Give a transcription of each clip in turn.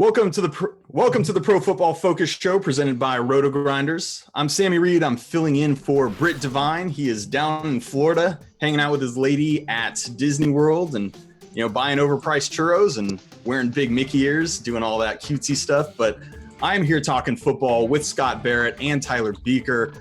Welcome to the Pro Football Focus Show presented by RotoGrinders. I'm Sammy Reed. I'm filling in for Britt Devine. He is down in Florida, hanging out with his lady at Disney World, and buying overpriced churros and wearing big Mickey ears, doing all that cutesy stuff. But I'm here talking football with Scott Barrett and Tyler Beaker.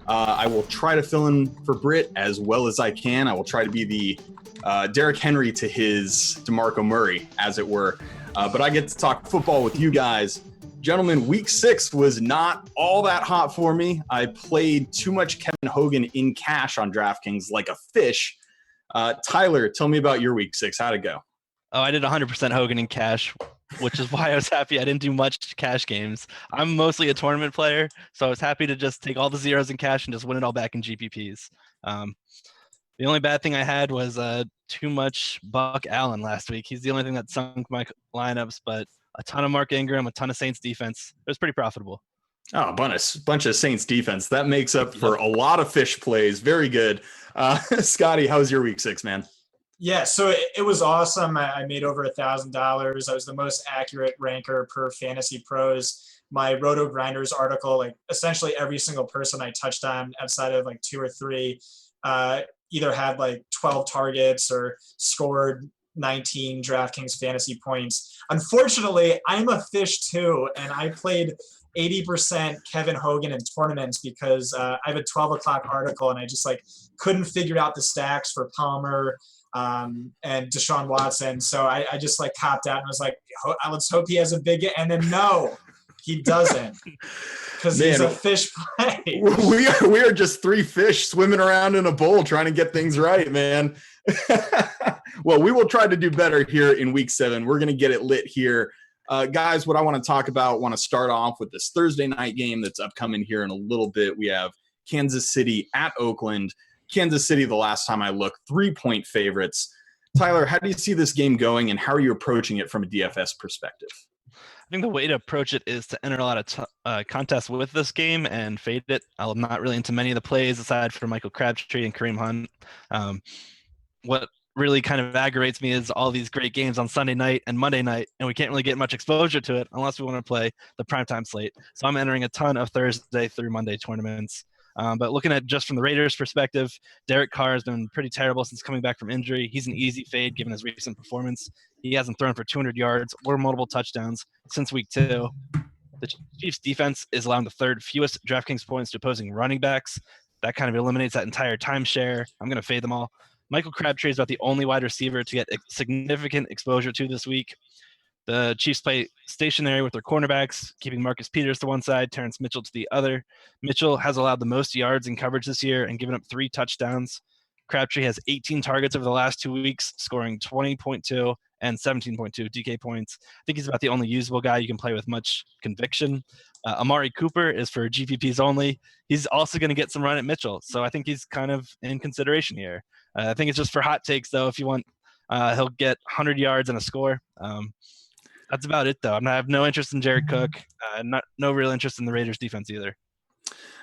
I will try to fill in for Britt as well as I can. I will try to be the Derrick Henry to his DeMarco Murray, as it were. But I get to talk football with you guys. Gentlemen, week 6 was not all that hot for me. I played too much Kevin Hogan in cash on DraftKings like a fish. Tyler, tell me about your week 6. How'd it go? Oh, I did 100% Hogan in cash, which is why I was happy I didn't do much cash games. I'm mostly a tournament player, so I was happy to just take all the zeros in cash and just win it all back in GPPs. The only bad thing I had was too much Buck Allen last week. He's the only thing that sunk my lineups, but a ton of Mark Ingram, a ton of Saints defense. It was pretty profitable. Oh, a bunch of Saints defense. That makes up for a lot of fish plays. Very good. Scotty, how was your week 6, man? Yeah, so it was awesome. I made over $1,000. I was the most accurate ranker per Fantasy Pros. My RotoGrinders article, like essentially every single person I touched on outside of like 2 or 3, either had like 12 targets or scored 19 DraftKings fantasy points. Unfortunately, I'm a fish too, and I played 80% Kevin Hogan in tournaments because I have a 12 o'clock article and I just couldn't figure out the stacks for Palmer and Deshaun Watson. So I just copped out and was like, let's hope he has a big, and then no, he doesn't. Because he's a fish play. We are just 3 fish swimming around in a bowl trying to get things right, man. Well, we will try to do better here in week 7. We're going to get it lit here. Guys, what I want to start off with this Thursday night game that's upcoming here in a little bit. We have Kansas City at Oakland. Kansas City, the last time I looked, 3-point favorites. Tyler, how do you see this game going, and how are you approaching it from a DFS perspective? I think the way to approach it is to enter a lot of contests with this game and fade it. I'm not really into many of the plays aside from Michael Crabtree and Kareem Hunt. What really kind of aggravates me is all these great games on Sunday night and Monday night, and we can't really get much exposure to it unless we want to play the primetime slate. So I'm entering a ton of Thursday through Monday tournaments. But looking at just from the Raiders' perspective, Derek Carr has been pretty terrible since coming back from injury. He's an easy fade given his recent performance. He hasn't thrown for 200 yards or multiple touchdowns since week 2. The Chiefs' defense is allowing the 3rd fewest DraftKings points to opposing running backs. That kind of eliminates that entire timeshare. I'm going to fade them all. Michael Crabtree is about the only wide receiver to get significant exposure to this week. The Chiefs play stationary with their cornerbacks, keeping Marcus Peters to one side, Terrence Mitchell to the other. Mitchell has allowed the most yards in coverage this year and given up 3 touchdowns. Crabtree has 18 targets over the last 2 weeks, scoring 20.2 and 17.2 DK points. I think he's about the only usable guy you can play with much conviction. Amari Cooper is for GPPs only. He's also going to get some run at Mitchell, so I think he's kind of in consideration here. I think it's just for hot takes, though. If you want, he'll get 100 yards and a score. That's about it, though. I have no interest in Jared Cook. No real interest in the Raiders' defense either.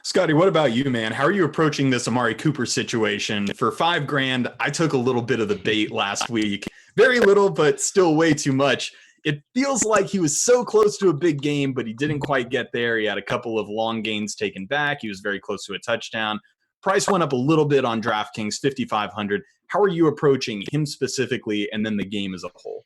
Scotty, what about you, man? How are you approaching this Amari Cooper situation? For $5,000, I took a little bit of the bait last week. Very little, but still way too much. It feels like he was so close to a big game, but he didn't quite get there. He had a couple of long gains taken back. He was very close to a touchdown. Price went up a little bit on DraftKings, $5,500. How are you approaching him specifically and then the game as a whole?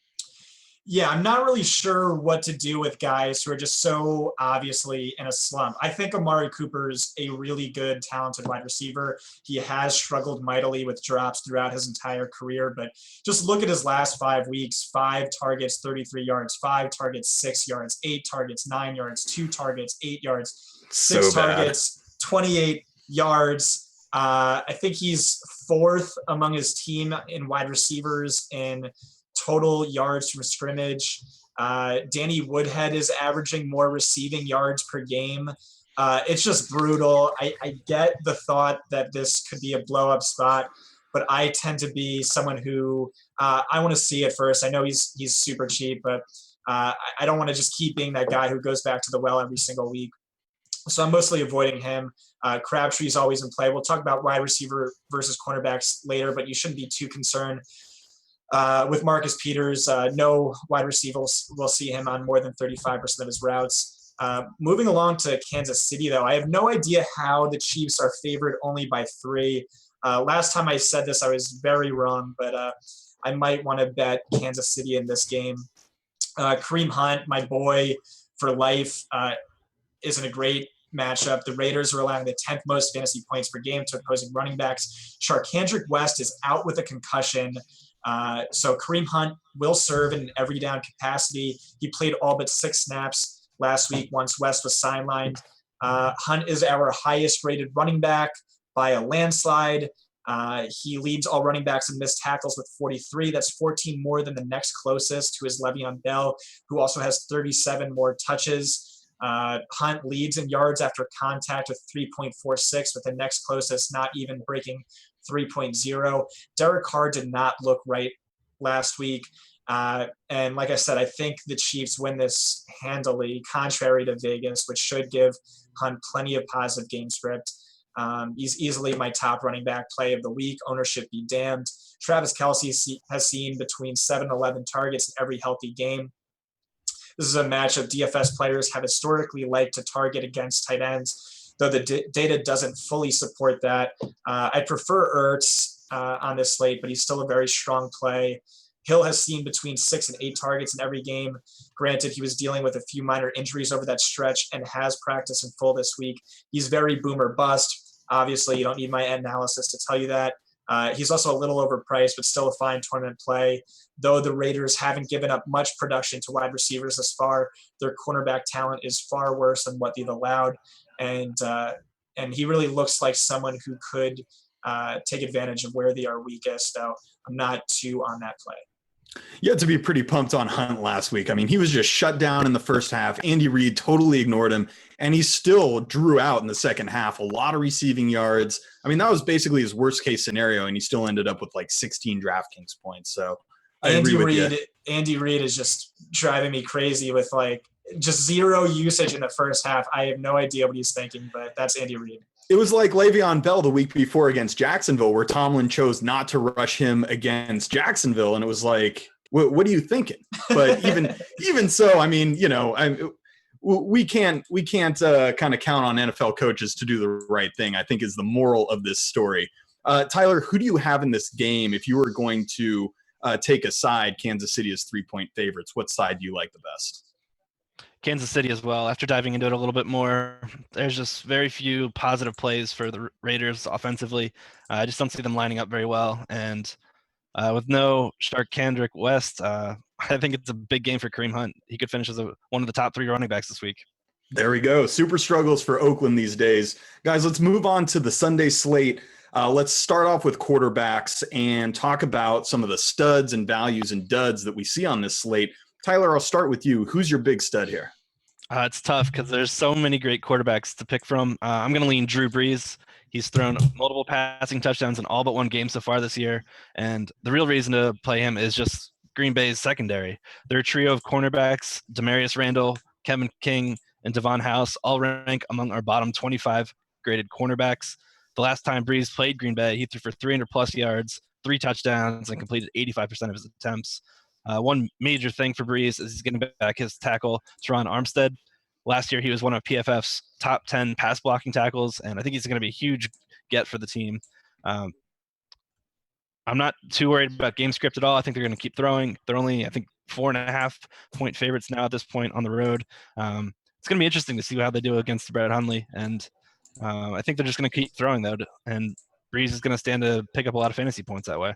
Yeah, I'm not really sure what to do with guys who are just so obviously in a slump. I think Amari Cooper's a really good, talented wide receiver. He has struggled mightily with drops throughout his entire career, but just look at his last 5 weeks: 5 targets, 33 yards, 5 targets, 6 yards, 8 targets, 9 yards, 2 targets, 8 yards, 6 targets, 28 yards. I think he's 4th among his team in wide receivers in total yards from scrimmage. Danny Woodhead is averaging more receiving yards per game. It's just brutal. I get the thought that this could be a blow-up spot, but I tend to be someone who I want to see it first. I know he's super cheap, but I don't want to just keep being that guy who goes back to the well every single week. So I'm mostly avoiding him. Crabtree's always in play. We'll talk about wide receiver versus cornerbacks later, but you shouldn't be too concerned. with Marcus Peters, no wide receiver will see him on more than 35% of his routes. Moving along to Kansas City, though, I have no idea how the Chiefs are favored only by 3. Last time I said this, I was very wrong, but I might want to bet Kansas City in this game. Kareem Hunt, my boy for life, isn't a great matchup. The Raiders are allowing the 10th most fantasy points per game to opposing running backs. Charkandrick West is out with a concussion. So Kareem Hunt will serve in an every down capacity. He played all but 6 snaps last week once West was sidelined. Hunt is our highest rated running back by a landslide. He leads all running backs in missed tackles with 43. That's 14 more than the next closest, who is Le'Veon Bell, who also has 37 more touches. Hunt leads in yards after contact with 3.46, with the next closest not even breaking 3.0. Derek Carr did not look right last week. And like I said, I think the Chiefs win this handily, contrary to Vegas, which should give Hunt plenty of positive game script. He's easily my top running back play of the week. Ownership be damned. Travis Kelce has seen between 7 and 11 targets in every healthy game. This is a matchup DFS players have historically liked to target against tight ends, though the data doesn't fully support that. I prefer Ertz on this slate, but he's still a very strong play. Hill has seen between 6 and 8 targets in every game. Granted, he was dealing with a few minor injuries over that stretch and has practiced in full this week. He's very boom or bust. Obviously, you don't need my analysis to tell you that. He's also a little overpriced, but still a fine tournament play. Though the Raiders haven't given up much production to wide receivers thus far, their cornerback talent is far worse than what they've allowed. And he really looks like someone who could take advantage of where they are weakest. So I'm not too on that play. You had to be pretty pumped on Hunt last week. I mean, he was just shut down in the first half. Andy Reid totally ignored him, and he still drew out in the second half. A lot of receiving yards. I mean, that was basically his worst case scenario, and he still ended up with like 16 DraftKings points. So Andy Reid is just driving me crazy with like just 0 usage in the first half. I have no idea what he's thinking, but that's Andy Reid. It was like Le'Veon Bell the week before against Jacksonville, where Tomlin chose not to rush him against Jacksonville, and it was like, what are you thinking? But even so, I mean, you know, we can't kind of count on NFL coaches to do the right thing, I think, is the moral of this story. Tyler, who do you have in this game if you were going to take a side? Kansas City is 3-point favorites. What side do you like the best? Kansas City as well. After diving into it a little bit more, there's just very few positive plays for the Raiders offensively. I just don't see them lining up very well. And with no Charkandrick West, I think it's a big game for Kareem Hunt. He could finish as one of the top 3 running backs this week. There we go. Super struggles for Oakland these days. Guys, let's move on to the Sunday slate. Let's start off with quarterbacks and talk about some of the studs and values and duds that we see on this slate. Tyler, I'll start with you. Who's your big stud here? It's tough because there's so many great quarterbacks to pick from. I'm going to lean Drew Brees. He's thrown multiple passing touchdowns in all but one game so far this year. And the real reason to play him is just Green Bay's secondary. Their trio of cornerbacks, Demarius Randall, Kevin King, and Devon House, all rank among our bottom 25 graded cornerbacks. The last time Brees played Green Bay, he threw for 300-plus yards, 3 touchdowns, and completed 85% of his attempts. One major thing for Brees is he's getting back his tackle, Teron Armstead. Last year, he was one of PFF's top 10 pass blocking tackles, and I think he's going to be a huge get for the team. I'm not too worried about game script at all. I think they're going to keep throwing. They're only, I think, 4.5-point favorites now at this point on the road. It's going to be interesting to see how they do against Brett Hundley, and I think they're just going to keep throwing, though, and Brees is going to stand to pick up a lot of fantasy points that way.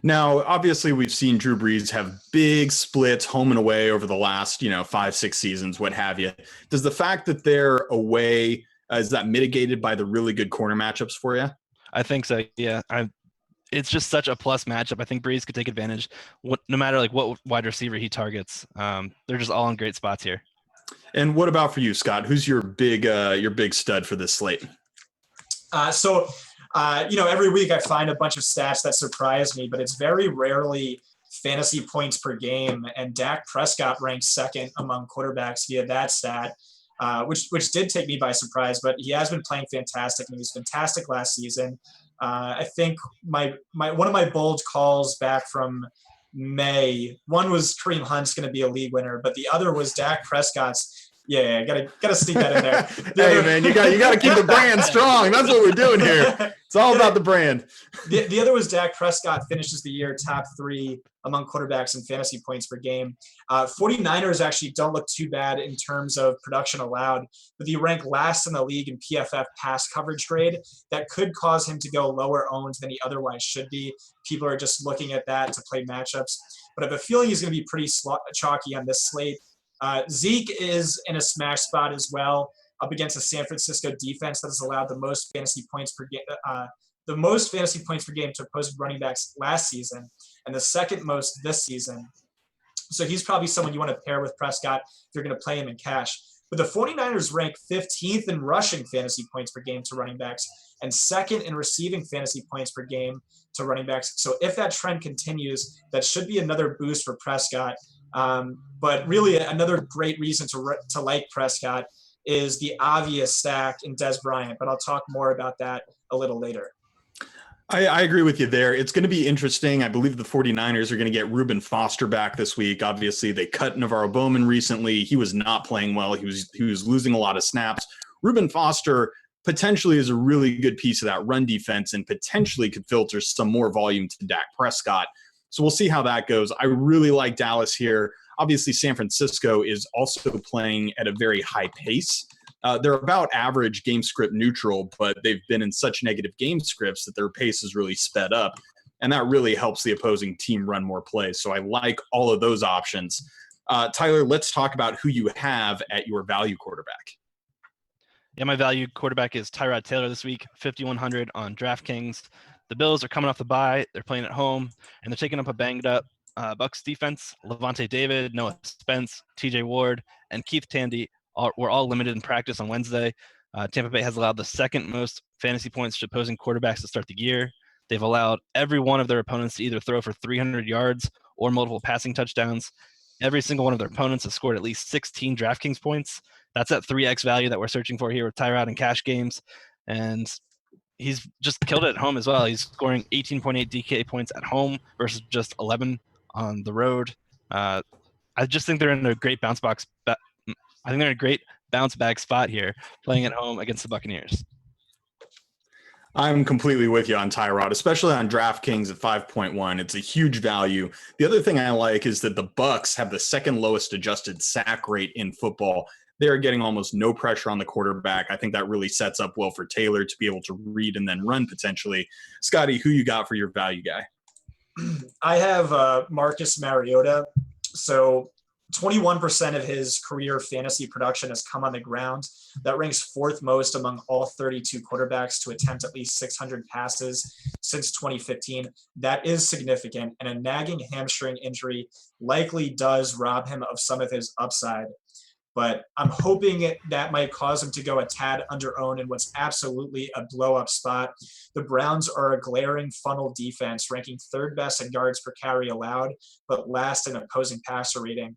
Now, obviously, we've seen Drew Brees have big splits home and away over the last, 5-6 seasons, what have you. Does the fact that they're away, is that mitigated by the really good corner matchups for you? I think so, yeah. It's just such a plus matchup. I think Brees could take advantage, no matter like what wide receiver he targets. They're just all in great spots here. And what about for you, Scott? Who's your big stud for this slate? Every week I find a bunch of stats that surprise me, but it's very rarely fantasy points per game. And Dak Prescott ranks second among quarterbacks via that stat, which did take me by surprise, but he has been playing fantastic, and he was fantastic last season. I think one of my bold calls back from May. One was Kareem Hunt's going to be a league winner, but the other was Dak Prescott's. Yeah, gotta sneak that in there. Hey man, you got to keep the brand strong. That's what we're doing here. It's all about the brand. The other was Dak Prescott finishes the year top 3 among quarterbacks in fantasy points per game. 49ers actually don't look too bad in terms of production allowed, but they rank last in the league in PFF pass coverage grade. That could cause him to go lower owned than he otherwise should be. People are just looking at that to play matchups, but I have a feeling he's going to be pretty chalky on this slate. Zeke is in a smash spot as well, up against a San Francisco defense that has allowed the most fantasy points per game, to opposing running backs last season, and the second most this season. So he's probably someone you want to pair with Prescott if you're going to play him in cash. But the 49ers rank 15th in rushing fantasy points per game to running backs and second in receiving fantasy points per game to running backs. So if that trend continues, that should be another boost for Prescott. But really another great reason to like Prescott is the obvious stack in Des Bryant, but I'll talk more about that a little later. I agree with you there. It's going to be interesting. I believe the 49ers are going to get Reuben Foster back this week. Obviously, they cut Navarro Bowman recently. He was not playing well. He was losing a lot of snaps. Reuben Foster potentially is a really good piece of that run defense and potentially could filter some more volume to Dak Prescott. So we'll see how that goes. I really like Dallas here. Obviously, San Francisco is also playing at a very high pace. They're about average game script neutral, but they've been in such negative game scripts that their pace is really sped up. And that really helps the opposing team run more plays. So I like all of those options. Tyler, let's talk about who you have at your value quarterback. Yeah, my value quarterback is Tyrod Taylor this week, 5,100 on DraftKings. The Bills are coming off the bye. They're playing at home, and they're taking up a banged-up Bucs defense. Levante David, Noah Spence, TJ Ward, and Keith Tandy were all limited in practice on Wednesday. Tampa Bay has allowed the second most fantasy points to opposing quarterbacks to start the year. They've allowed every one of their opponents to either throw for 300 yards or multiple passing touchdowns. Every single one of their opponents has scored at least 16 DraftKings points. That's that 3x value that we're searching for here with Tyrod in cash games. And he's just killed it at home as well. He's scoring 18.8 DK points at home versus just 11 on the road. I just think they're in a great bounce back spot here, playing at home against the Buccaneers. I'm completely with you on Tyrod, especially on DraftKings at 5.1. It's a huge value. The other thing I like is that the Bucs have the second lowest adjusted sack rate in football. They are getting almost no pressure on the quarterback. I think that really sets up well for Taylor to be able to read and then run potentially. Scotty, who you got for your value guy? I have Marcus Mariota. So 21% of his career fantasy production has come on the ground. That ranks fourth most among all 32 quarterbacks to attempt at least 600 passes since 2015. That is significant, and a nagging hamstring injury likely does rob him of some of his upside. But I'm hoping that might cause him to go a tad under-owned in what's absolutely a blow-up spot. The Browns are a glaring funnel defense, ranking third best in yards per carry allowed, but last in opposing passer rating.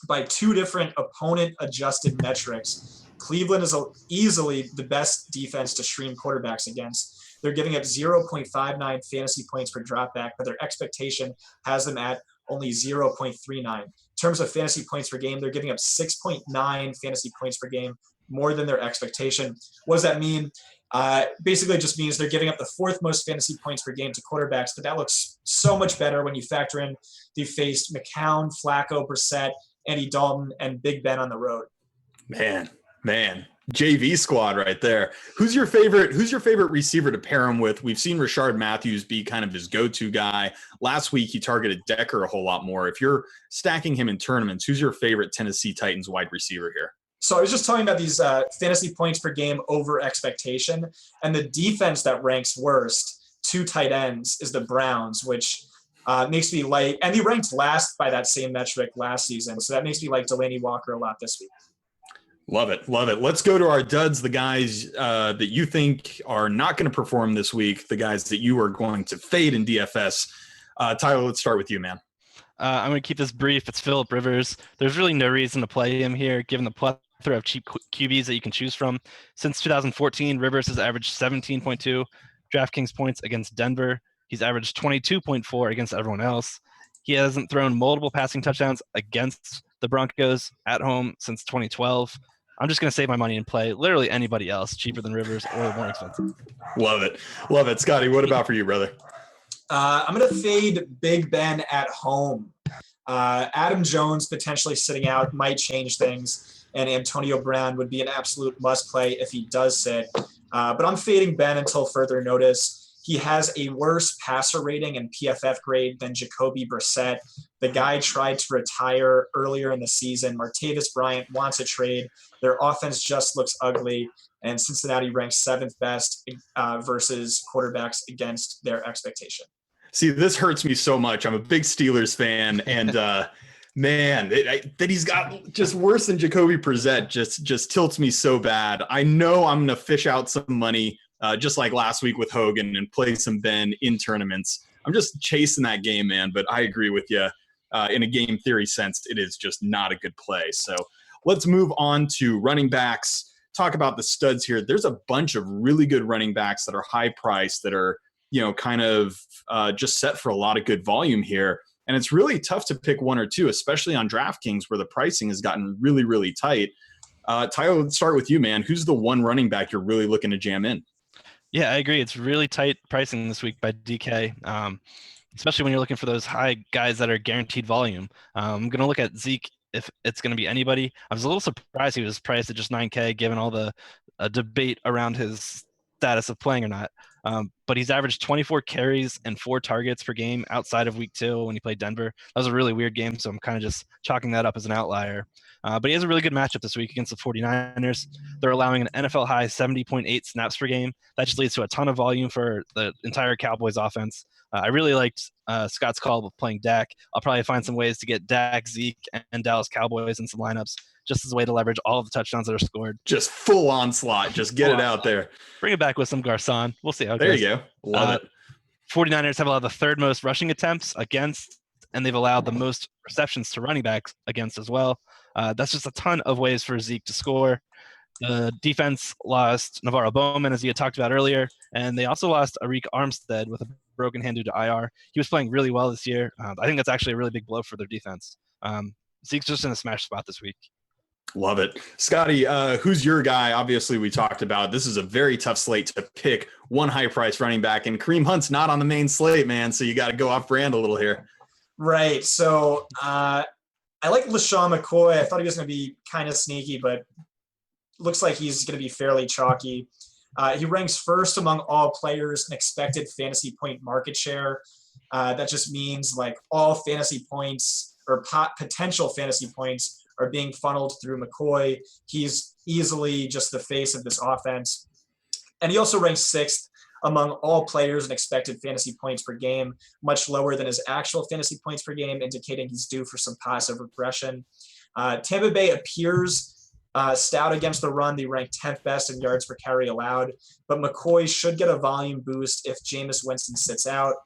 By two different opponent-adjusted metrics, Cleveland is easily the best defense to stream quarterbacks against. They're giving up 0.59 fantasy points per dropback, but their expectation has them at only 0.39. In terms of fantasy points per game, they're giving up 6.9 fantasy points per game, more than their expectation. What does that mean? Basically, it just means they're giving up the fourth most fantasy points per game to quarterbacks, but that looks so much better when you factor in they faced McCown, Flacco, Brissett, Andy Dalton, and Big Ben on the road. Man, JV squad right there. Who's your favorite receiver to pair him with? We've seen Rashard Matthews be kind of his go-to guy. Last week, he targeted Decker a whole lot more. If you're stacking him in tournaments, who's your favorite Tennessee Titans wide receiver here? So I was just talking about these fantasy points per game over expectation, and the defense that ranks worst, two tight ends, is the Browns, which makes me like, and he ranked last by that same metric last season, so that makes me like Delaney Walker a lot this week. Love it. Let's go to our duds, the guys that you think are not going to perform this week, the guys that you are going to fade in DFS. Tyler, let's start with you, man. I'm going to keep this brief. It's Phillip Rivers. There's really no reason to play him here, given the plethora of cheap QBs that you can choose from. Since 2014, Rivers has averaged 17.2 DraftKings points against Denver. He's averaged 22.4 against everyone else. He hasn't thrown multiple passing touchdowns against the Broncos at home since 2012. I'm just going to save my money and play literally anybody else cheaper than Rivers or more expensive. Love it. Love it. Scotty, what about for you, brother? I'm going to fade Big Ben at home. Adam Jones potentially sitting out might change things, and Antonio Brown would be an absolute must play if he does sit. But I'm fading Ben until further notice. He has a worse passer rating and PFF grade than Jacoby Brissett. The guy tried to retire earlier in the season. Martavis Bryant wants a trade. Their offense just looks ugly, and Cincinnati ranks 7th best versus quarterbacks against their expectation. See, this hurts me so much. I'm a big Steelers fan, and man, that he's got just worse than Jacoby Brissett just tilts me so bad. I know I'm going to fish out some money, just like last week with Hogan, and play some Ben in tournaments. I'm just chasing that game, man, but I agree with you. In a game theory sense, it is just not a good play. So let's move on to running backs. Talk about the studs here. There's a bunch of really good running backs that are high priced that are, kind of just set for a lot of good volume here. And it's really tough to pick one or two, especially on DraftKings where the pricing has gotten really, really tight. Tyler, let's start with you, man. Who's the one running back you're really looking to jam in? Yeah, I agree. It's really tight pricing this week by DK, especially when you're looking for those high guys that are guaranteed volume. I'm going to look at Zeke if it's going to be anybody. I was a little surprised he was priced at just $9K, given all the debate around his status of playing or not. But he's averaged 24 carries and 4 targets per game outside of week 2 when he played Denver. That was a really weird game, so I'm kind of just chalking that up as an outlier. But he has a really good matchup this week against the 49ers. They're allowing an NFL high 70.8 snaps per game. That just leads to a ton of volume for the entire Cowboys offense. I really liked Scott's call of playing Dak. I'll probably find some ways to get Dak, Zeke, and Dallas Cowboys in some lineups just as a way to leverage all of the touchdowns that are scored. Just full onslaught. Just get it out there. Bring it back with some Garcon. We'll see how it goes. goes. There you go. Love it. 49ers have allowed the 3rd most rushing attempts against, and they've allowed the most receptions to running backs against as well. That's just a ton of ways for Zeke to score. The defense lost Navarro Bowman, as you had talked about earlier, and they also lost Arik Armstead with a broken hand due to IR. He was playing really well this year. I think that's actually a really big blow for their defense. Zeke's just in a smash spot this week. Love it. Scotty, who's your guy? Obviously, we talked about this is a very tough slate to pick one high-priced running back, and Kareem Hunt's not on the main slate, man, so you got to go off-brand a little here. Right. So I like LaShawn McCoy. I thought he was going to be kind of sneaky, but looks like he's going to be fairly chalky. He ranks 1st among all players in expected fantasy point market share. That just means like all fantasy points or potential fantasy points are being funneled through McCoy. He's easily just the face of this offense. And he also ranks 6th among all players in expected fantasy points per game, much lower than his actual fantasy points per game, indicating he's due for some passive regression. Tampa Bay appears stout against the run. They rank 10th best in yards per carry allowed, but McCoy should get a volume boost if Jameis Winston sits out,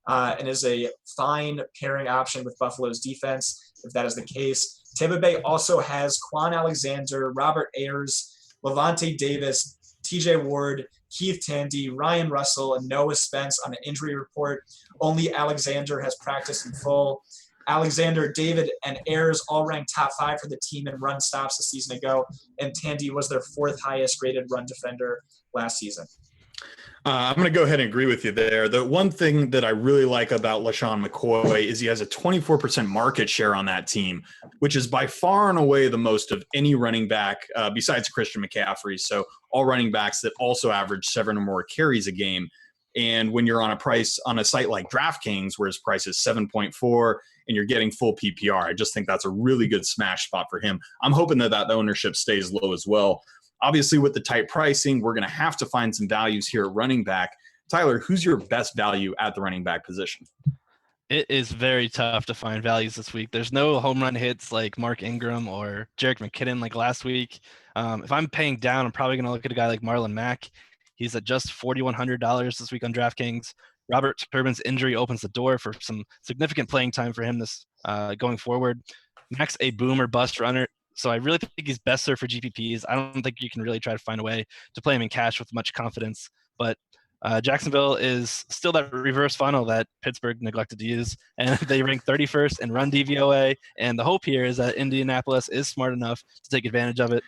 and is a fine pairing option with Buffalo's defense if that is the case. Tampa Bay also has Quan Alexander, Robert Ayers, Levante Davis, TJ Ward, Keith Tandy, Ryan Russell, and Noah Spence on an injury report. Only Alexander has practiced in full. Alexander, David, and Ayers all ranked top 5 for the team in run stops a season ago, and Tandy was their 4th highest rated run defender last season. I'm going to go ahead and agree with you there. The one thing that I really like about LaShawn McCoy is he has a 24% market share on that team, which is by far and away the most of any running back besides Christian McCaffrey. So all running backs that also average 7 or more carries a game. And when you're on a site like DraftKings, where his price is 7.4 and you're getting full PPR, I just think that's a really good smash spot for him. I'm hoping that ownership stays low as well. Obviously, with the tight pricing, we're going to have to find some values here at running back. Tyler, who's your best value at the running back position? It is very tough to find values this week. There's no home run hits like Mark Ingram or Jerick McKinnon like last week. If I'm paying down, I'm probably going to look at a guy like Marlon Mack. He's at just $4,100 this week on DraftKings. Robert Turbin's injury opens the door for some significant playing time for him this going forward. Mack's a boom or bust runner. So I really think he's best served for GPPs. I don't think you can really try to find a way to play him in cash with much confidence. But Jacksonville is still that reverse funnel that Pittsburgh neglected to use, and they rank 31st in run DVOA. And the hope here is that Indianapolis is smart enough to take advantage of it.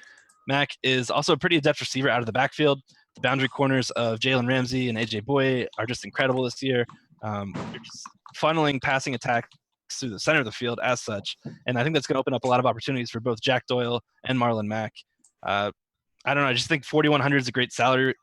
Mack is also a pretty adept receiver out of the backfield. The boundary corners of Jalen Ramsey and AJ Boye are just incredible this year. They're just funneling passing attacks through the center of the field as such, and I think that's going to open up a lot of opportunities for both Jack Doyle and Marlon Mack. I don't know. I just think 4,100 is a great salary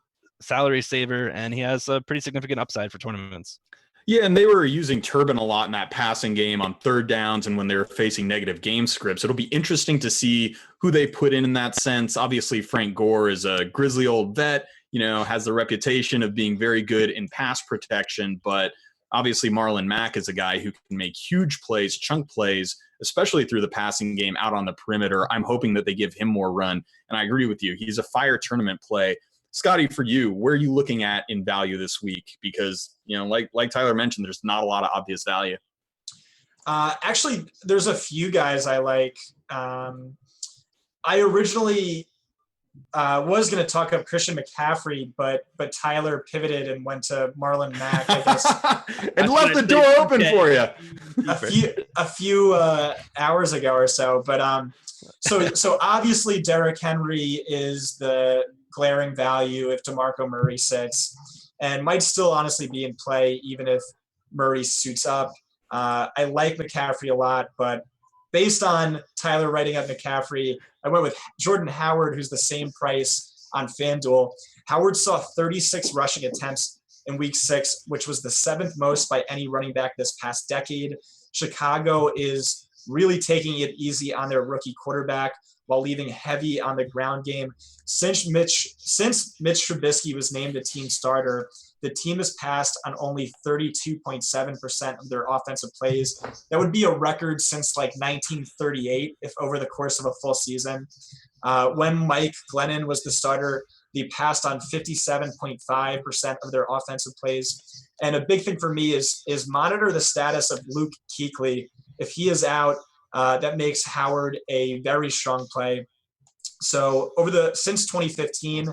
saver, and he has a pretty significant upside for tournaments. Yeah, and they were using Turbin a lot in that passing game on third downs and when they were facing negative game scripts. It'll be interesting to see who they put in that sense. Obviously, Frank Gore is a grizzly old vet, has the reputation of being very good in pass protection, but obviously Marlon Mack is a guy who can make huge plays, chunk plays, especially through the passing game out on the perimeter. I'm hoping that they give him more run, and I agree with you. He's a fire tournament play. Scotty, for you, where are you looking at in value this week? Because, like Tyler mentioned, there's not a lot of obvious value. Actually, there's a few guys I like. I originally was going to talk up Christian McCaffrey, but Tyler pivoted and went to Marlon Mack, I guess. And left the door open for you. A few hours ago or so. But so obviously Derrick Henry is the glaring value if DeMarco Murray sits, and might still honestly be in play even if Murray suits up. I like McCaffrey a lot, but based on Tyler writing up McCaffrey, I went with Jordan Howard, who's the same price on FanDuel. Howard saw 36 rushing attempts in week 6, which was the 7th most by any running back this past decade. Chicago is really taking it easy on their rookie quarterback while leaving heavy on the ground game. Since Mitch Trubisky was named the team starter, the team has passed on only 32.7% of their offensive plays. That would be a record since like 1938 if over the course of a full season. When Mike Glennon was the starter, they passed on 57.5% of their offensive plays. And a big thing for me is monitor the status of Luke Kuechly. If he is out, that makes Howard a very strong play. So since 2015,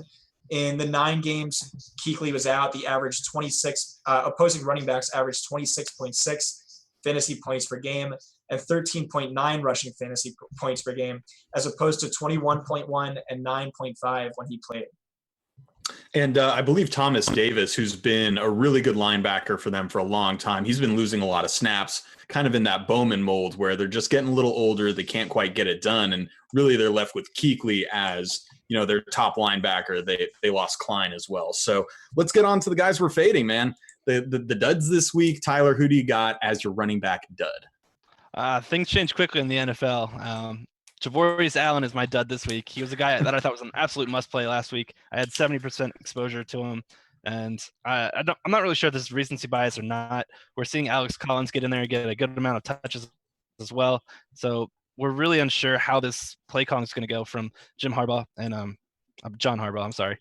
in the 9 games Kuechly was out, the average 26 opposing running backs averaged 26.6 fantasy points per game and 13.9 rushing fantasy points per game, as opposed to 21.1 and 9.5 when he played. And I believe Thomas Davis, who's been a really good linebacker for them for a long time, he's been losing a lot of snaps, kind of in that Bowman mold where they're just getting a little older. They can't quite get it done. And really they're left with Kuechly as, their top linebacker. They lost Klein as well. So let's get on to the guys we're fading, man. The duds this week. Tyler, who do you got as your running back dud? Things change quickly in the NFL. Javorius Allen is my dud this week. He was a guy that I thought was an absolute must-play last week. I had 70% exposure to him, and I'm not really sure if this is recency bias or not. We're seeing Alex Collins get in there and get a good amount of touches as well. So we're really unsure how this play calling is going to go from Jim Harbaugh and John Harbaugh. I'm sorry.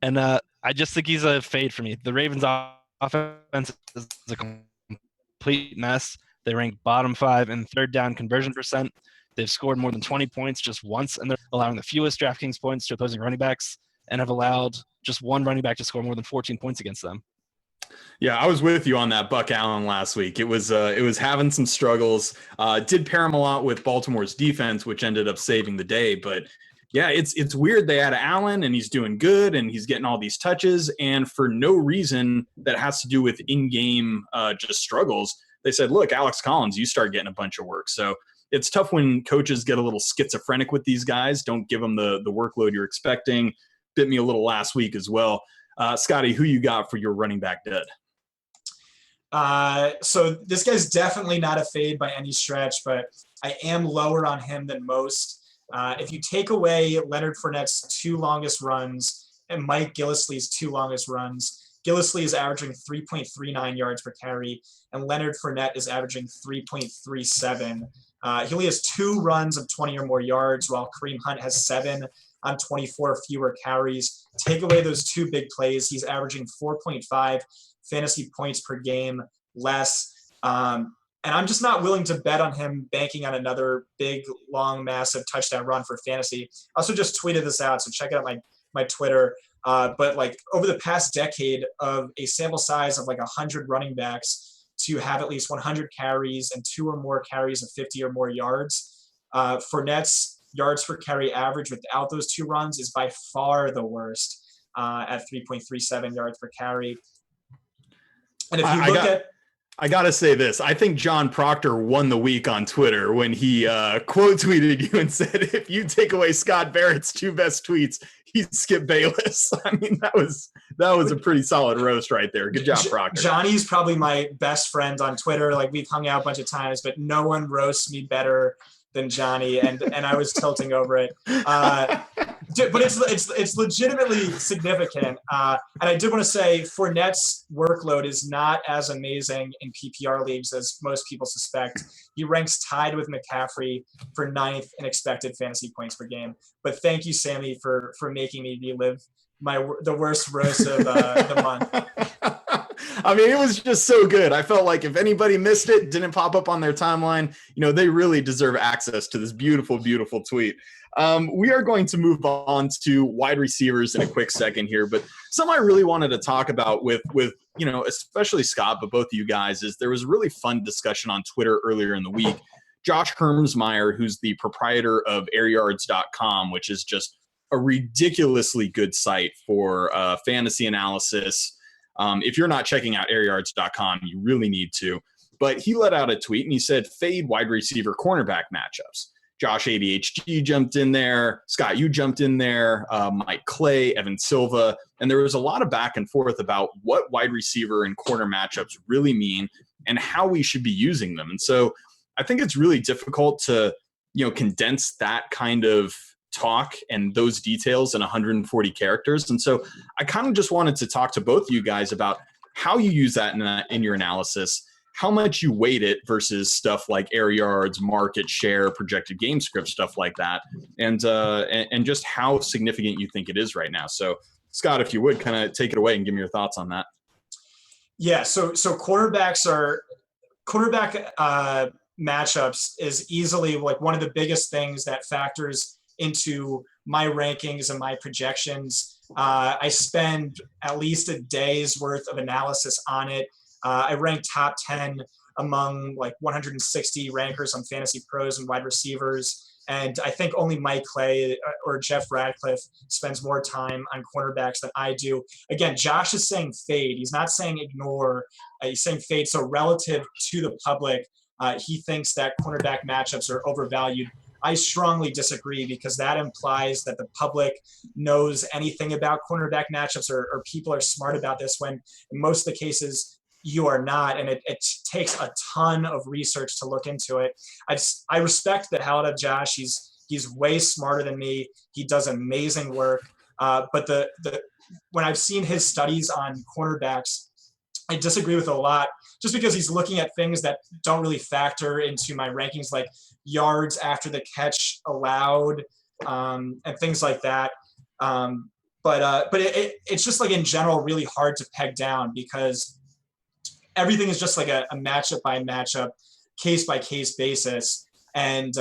and I just think he's a fade for me. The Ravens' offense is a complete mess. They rank bottom 5 in third down conversion percent. They've scored more than 20 points just once, and they're allowing the fewest DraftKings points to opposing running backs, and have allowed just one running back to score more than 14 points against them. Yeah, I was with you on that Buck Allen last week. It was having some struggles. Did pair him a lot with Baltimore's defense, which ended up saving the day. But yeah, it's weird. They had Allen, and he's doing good, and he's getting all these touches, and for no reason that has to do with in-game just struggles, they said, "Look, Alex Collins, you start getting a bunch of work." So it's tough when coaches get a little schizophrenic with these guys. Don't give them the workload you're expecting. Bit me a little last week as well. Scotty, who you got for your running back dud? So this guy's definitely not a fade by any stretch, but I am lower on him than most. If you take away Leonard Fournette's 2 longest runs and Mike Gillislee's 2 longest runs, Gillislee is averaging 3.39 yards per carry, and Leonard Fournette is averaging 3.37. He only has 2 runs of 20 or more yards, while Kareem Hunt has 7 on 24 fewer carries. Take away those 2 big plays, he's averaging 4.5 fantasy points per game less. And I'm just not willing to bet on him banking on another big, long, massive touchdown run for fantasy. I also just tweeted this out, so check out my Twitter. But like over the past decade of a sample size of like 100 running backs to have at least 100 carries and 2 or more carries of 50 or more yards, Fournette's yards per carry average without those 2 runs is by far the worst at 3.37 yards per carry. And if you look I got to say this. I think John Proctor won the week on Twitter when he quote tweeted you and said, if you take away Scott Barrett's 2 best tweets, he'd skip Bayless. I mean, that was a pretty solid roast right there. Good job, Proctor. Johnny's probably my best friend on Twitter. Like, we've hung out a bunch of times, but no one roasts me better than Johnny, and I was tilting over it. But it's legitimately significant. And I did want to say Fournette's workload is not as amazing in PPR leagues as most people suspect. He ranks tied with McCaffrey for 9th in expected fantasy points per game. But thank you, Sammy, for making me relive the worst roast of the month. I mean, it was just so good. I felt like if anybody missed it, didn't pop up on their timeline, they really deserve access to this beautiful, beautiful tweet. We are going to move on to wide receivers in a quick second here, but something I really wanted to talk about with especially Scott, but both of you guys, is there was a really fun discussion on Twitter earlier in the week. Josh Hermsmeyer, who's the proprietor of airyards.com, which is just a ridiculously good site for fantasy analysis. If you're not checking out airyards.com, you really need to. But he let out a tweet and he said, fade wide receiver cornerback matchups. Josh ADHD jumped in there. Scott, you jumped in there. Mike Clay, Evan Silva. And there was a lot of back and forth about what wide receiver and corner matchups really mean and how we should be using them. And so I think it's really difficult to, condense that kind of talk and those details in 140 characters. And so I kind of just wanted to talk to both of you guys about how you use that in your analysis, how much you weight it versus stuff like air yards, market share, projected game script, stuff like that, and just how significant you think it is right now. So Scott, if you would kind of take it away and give me your thoughts on that. Yeah. So quarterback matchups is easily like one of the biggest things that factors into my rankings and my projections. I spend at least a day's worth of analysis on it. I rank top 10 among like 160 rankers on Fantasy Pros and wide receivers. And I think only Mike Clay or Jeff Radcliffe spends more time on cornerbacks than I do. Again, Josh is saying fade. He's not saying ignore. He's saying fade. So relative to the public, he thinks that cornerback matchups are overvalued. I strongly disagree because that implies that the public knows anything about cornerback matchups or people are smart about this when in most of the cases you are not. And it takes a ton of research to look into it. I respect the hell out of Josh. He's way smarter than me. He does amazing work. But when I've seen his studies on cornerbacks, I disagree with a lot just because he's looking at things that don't really factor into my rankings, like yards after the catch allowed and things like that. But it's just like in general really hard to peg down because everything is just like a matchup by matchup, case by case basis. And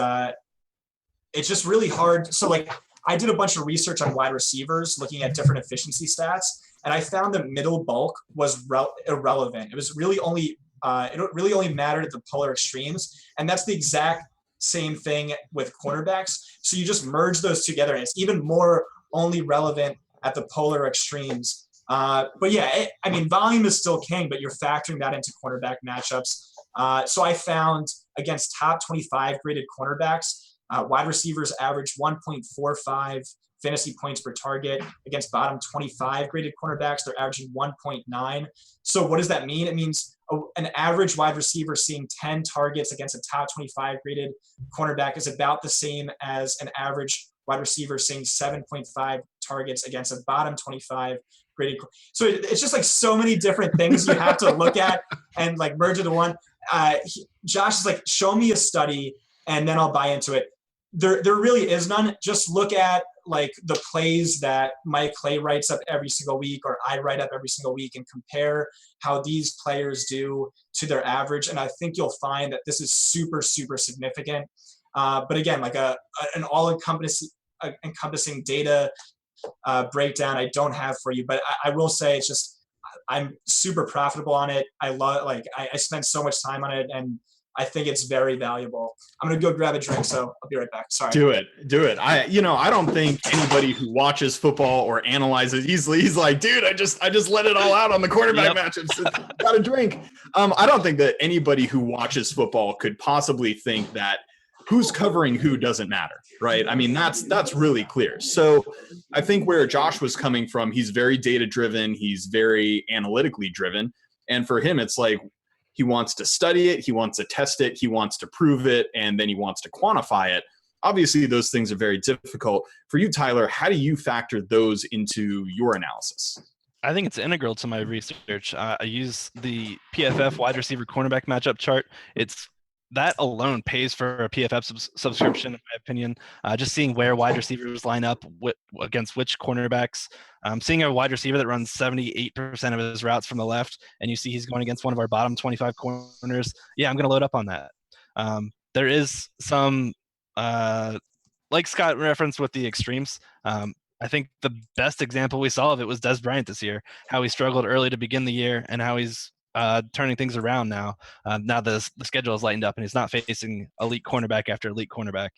it's just really hard. So like I did a bunch of research on wide receivers looking at different efficiency stats. And I found that middle bulk was irrelevant. It was really only mattered at the polar extremes. And that's the exact same thing with cornerbacks. So you just merge those together and it's even more only relevant at the polar extremes. But yeah, volume is still king, but you're factoring that into cornerback matchups. So I found against top 25 graded cornerbacks, wide receivers average 1.45 fantasy points per target. Against bottom 25 graded cornerbacks, they're averaging 1.9. So what does that mean? It means an average wide receiver seeing 10 targets against a top 25 graded cornerback is about the same as an average wide receiver seeing 7.5 targets against a bottom 25 graded. So it's just like so many different things you have to look at and like merge into one. Josh is like, show me a study and then I'll buy into it. there really is none. Just look at like the plays that Mike Clay writes up every single week, or I write up every single week, and compare how these players do to their average. And I think you'll find that this is super, super significant. But again, like an all-encompassing data breakdown I don't have for you, but I will say it's just I'm super profitable on it. I love I spend so much time on it, and I think it's very valuable. I'm gonna go grab a drink, so I'll be right back. Sorry. Do it. I don't think anybody who watches football or analyzes easily, he's like, dude, I just let it all out on the quarterback matchups. Got a drink. I don't think that anybody who watches football could possibly think that who's covering who doesn't matter, right? I mean, that's really clear. So I think where Josh was coming from, he's very data driven, he's very analytically driven, and for him, it's like he wants to study it, he wants to test it, he wants to prove it, and then he wants to quantify it. Obviously, those things are very difficult. For you, Tyler, how do you factor those into your analysis? I think it's integral to my research. I use the PFF wide receiver cornerback matchup chart. That alone pays for a PFF subscription, in my opinion. Just seeing where wide receivers line up against which cornerbacks. Seeing a wide receiver that runs 78% of his routes from the left, and you see he's going against one of our bottom 25 corners, yeah, I'm going to load up on that. There is some, like Scott referenced with the extremes, I think the best example we saw of it was Des Bryant this year, how he struggled early to begin the year and how he's turning things around now. Now the schedule is lightened up and he's not facing elite cornerback after elite cornerback.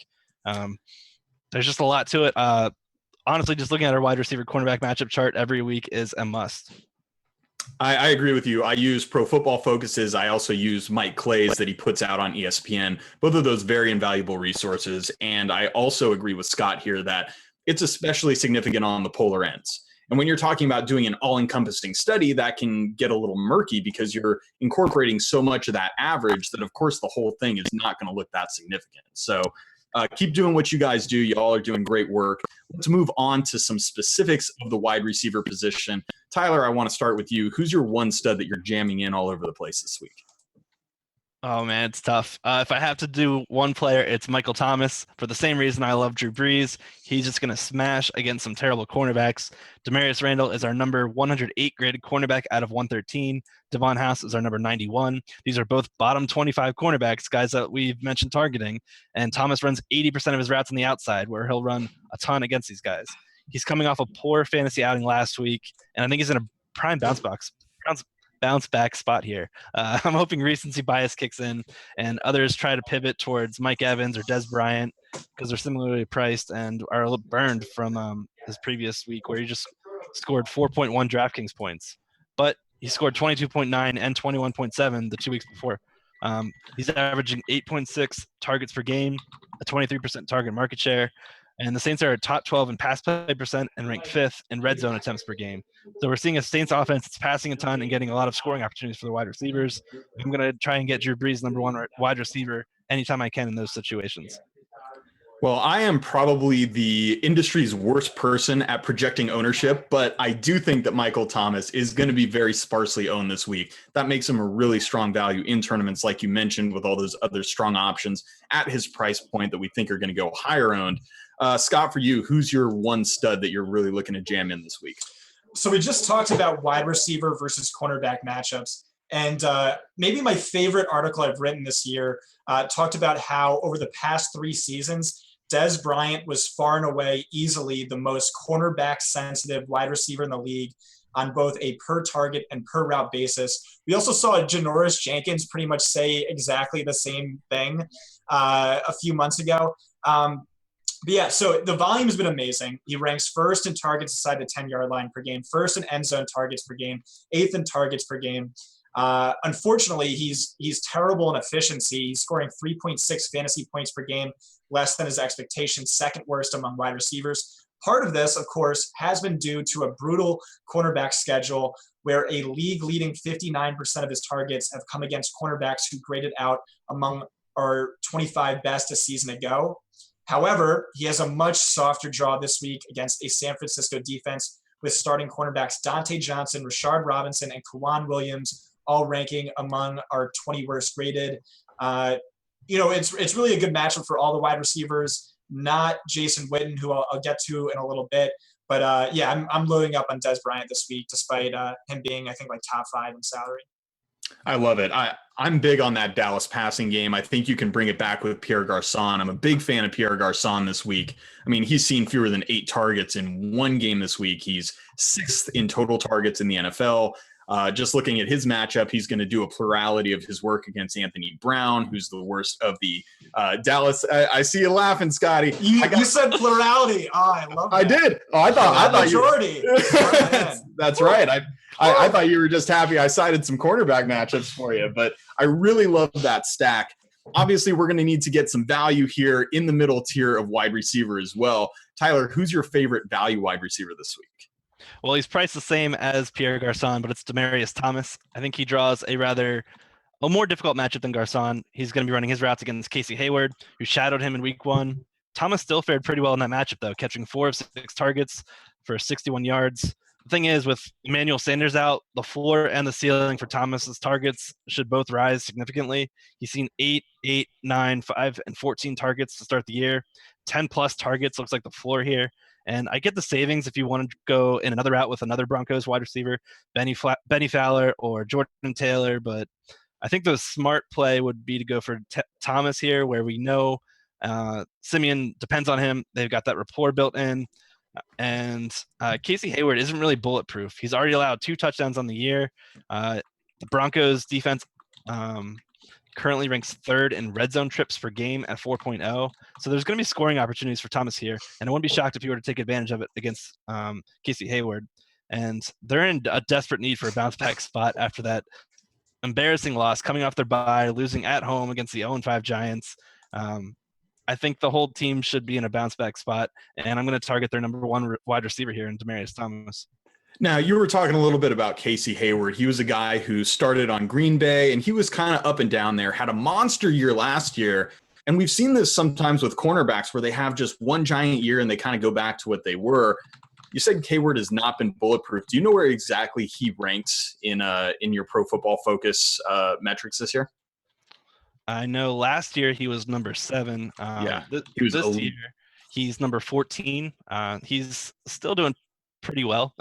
There's just a lot to it. Honestly, just looking at our wide receiver cornerback matchup chart every week is a must. I agree with you. I use Pro Football Focuses. I also use Mike Clay's that he puts out on ESPN. Both of those very invaluable resources. And I also agree with Scott here that it's especially significant on the polar ends. And when you're talking about doing an all-encompassing study, that can get a little murky because you're incorporating so much of that average that, of course, the whole thing is not going to look that significant. So keep doing what you guys do. You all are doing great work. Let's move on to some specifics of the wide receiver position. Tyler, I want to start with you. Who's your one stud that you're jamming in all over the place this week? Oh, man, it's tough. If I have to do one player, it's Michael Thomas. For the same reason I love Drew Brees, he's just going to smash against some terrible cornerbacks. Demarius Randall is our number 108 graded cornerback out of 113. Devon House is our number 91. These are both bottom 25 cornerbacks, guys that we've mentioned targeting. And Thomas runs 80% of his routes on the outside, where he'll run a ton against these guys. He's coming off a poor fantasy outing last week, and I think he's in a prime bounce back spot here. I'm hoping recency bias kicks in and others try to pivot towards Mike Evans or Des Bryant because they're similarly priced and are a little burned from his previous week where he just scored 4.1 DraftKings points. But he scored 22.9 and 21.7 the 2 weeks before. He's averaging 8.6 targets per game, a 23% target market share. And the Saints are top 12 in pass play percent and ranked 5th in red zone attempts per game. So we're seeing a Saints offense that's passing a ton and getting a lot of scoring opportunities for the wide receivers. I'm going to try and get Drew Brees number 1 wide receiver anytime I can in those situations. Well, I am probably the industry's worst person at projecting ownership, but I do think that Michael Thomas is going to be very sparsely owned this week. That makes him a really strong value in tournaments, like you mentioned, with all those other strong options at his price point that we think are going to go higher owned. Scott, for you, who's your one stud that you're really looking to jam in this week? So we just talked about wide receiver versus cornerback matchups. And maybe my favorite article I've written this year talked about how over the past 3 seasons, Des Bryant was far and away easily the most cornerback sensitive wide receiver in the league on both a per target and per route basis. We also saw Janoris Jenkins pretty much say exactly the same thing a few months ago. But yeah, so the volume has been amazing. He ranks first in targets inside the 10-yard line per game, first in end zone targets per game, 8th in targets per game. Unfortunately, he's terrible in efficiency. He's scoring 3.6 fantasy points per game, less than his expectations, second worst among wide receivers. Part of this, of course, has been due to a brutal cornerback schedule where a league-leading 59% of his targets have come against cornerbacks who graded out among our 25 best a season ago. However, he has a much softer draw this week against a San Francisco defense with starting cornerbacks Dante Johnson, Rashard Robinson, and Kwan Williams all ranking among our 20 worst rated. It's really a good matchup for all the wide receivers. not Jason Witten, who I'll get to in a little bit. But yeah, I'm loading up on Des Bryant this week, despite him being, I think, like top 5 in salary. I love it. I'm big on that Dallas passing game. I think you can bring it back with Pierre Garçon. I'm a big fan of Pierre Garçon this week. I mean, he's seen fewer than 8 targets in one game this week. He's 6th in total targets in the NFL. Just looking at his matchup, he's going to do a plurality of his work against Anthony Brown, who's the worst of the Dallas. I see you laughing, Scotty. You said plurality. Oh, I love that. I did. Oh, I thought majority. That's right. I thought you were just happy I cited some cornerback matchups for you, but I really love that stack. Obviously, we're going to need to get some value here in the middle tier of wide receiver as well. Tyler, who's your favorite value wide receiver this week? Well, he's priced the same as Pierre Garçon, but it's Demaryius Thomas. I think he draws a more difficult matchup than Garçon. He's going to be running his routes against Casey Hayward, who shadowed him in week 1. Thomas still fared pretty well in that matchup, though, catching 4 of 6 targets for 61 yards. The thing is, with Emmanuel Sanders out, the floor and the ceiling for Thomas's targets should both rise significantly. He's seen 8, 9, 5, and 14 targets to start the year. 10-plus targets looks like the floor here. And I get the savings if you want to go in another route with another Broncos wide receiver, Benny Fowler or Jordan Taylor. But I think the smart play would be to go for Thomas here, where we know Simeon depends on him. They've got that rapport built in. And Casey Hayward isn't really bulletproof. He's already allowed 2 touchdowns on the year. The Broncos defense currently ranks 3rd in red zone trips per game at 4.0. So there's going to be scoring opportunities for Thomas here. And I wouldn't be shocked if he were to take advantage of it against Casey Hayward. And they're in a desperate need for a bounce back spot after that embarrassing loss, coming off their bye, losing at home against the 0-5 Giants. I think the whole team should be in a bounce back spot, and I'm going to target their number 1 wide receiver here in Demaryius Thomas. Now, you were talking a little bit about Casey Hayward. He was a guy who started on Green Bay, and he was kind of up and down there, had a monster year last year. And we've seen this sometimes with cornerbacks where they have just one giant year and they kind of go back to what they were. You said Hayward has not been bulletproof. Do you know where exactly he ranks in your Pro Football Focus metrics this year? I know last year he was number 7. He was this year he's number 14. He's still doing pretty well.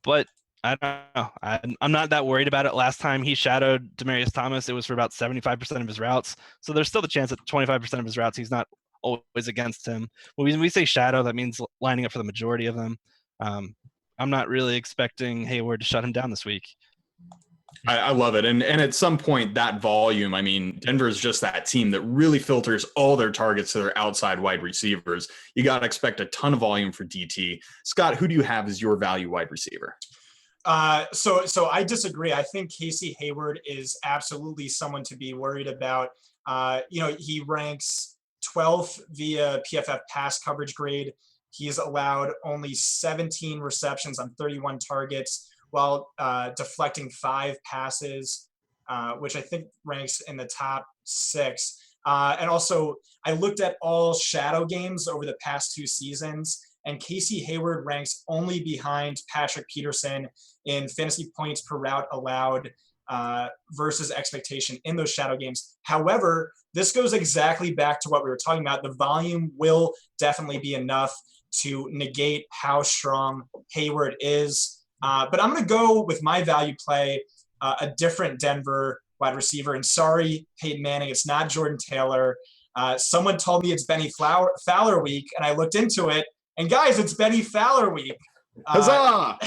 But I don't know. I'm not that worried about it. Last time he shadowed Demaryius Thomas, it was for about 75% of his routes. So there's still the chance that 25% of his routes he's not always against him. When we say shadow, that means lining up for the majority of them. I'm not really expecting Hayward to shut him down this week. I love it. And at some point, that volume, I mean, Denver is just that team that really filters all their targets to their outside wide receivers. You got to expect a ton of volume for DT. Scott, who do you have as your value wide receiver? So I disagree. I think Casey Hayward is absolutely someone to be worried about. He ranks 12th via PFF pass coverage grade. He's allowed only 17 receptions on 31 targets, while deflecting 5 passes, which I think ranks in the top 6. And also, I looked at all shadow games over the past 2 seasons, and Casey Hayward ranks only behind Patrick Peterson in fantasy points per route allowed versus expectation in those shadow games. However, this goes exactly back to what we were talking about. The volume will definitely be enough to negate how strong Hayward is. But I'm going to go with my value play, a different Denver wide receiver. And sorry, Peyton Manning, it's not Jordan Taylor. Someone told me it's Benny Fowler week, and I looked into it. And guys, it's Benny Fowler week. Huzzah!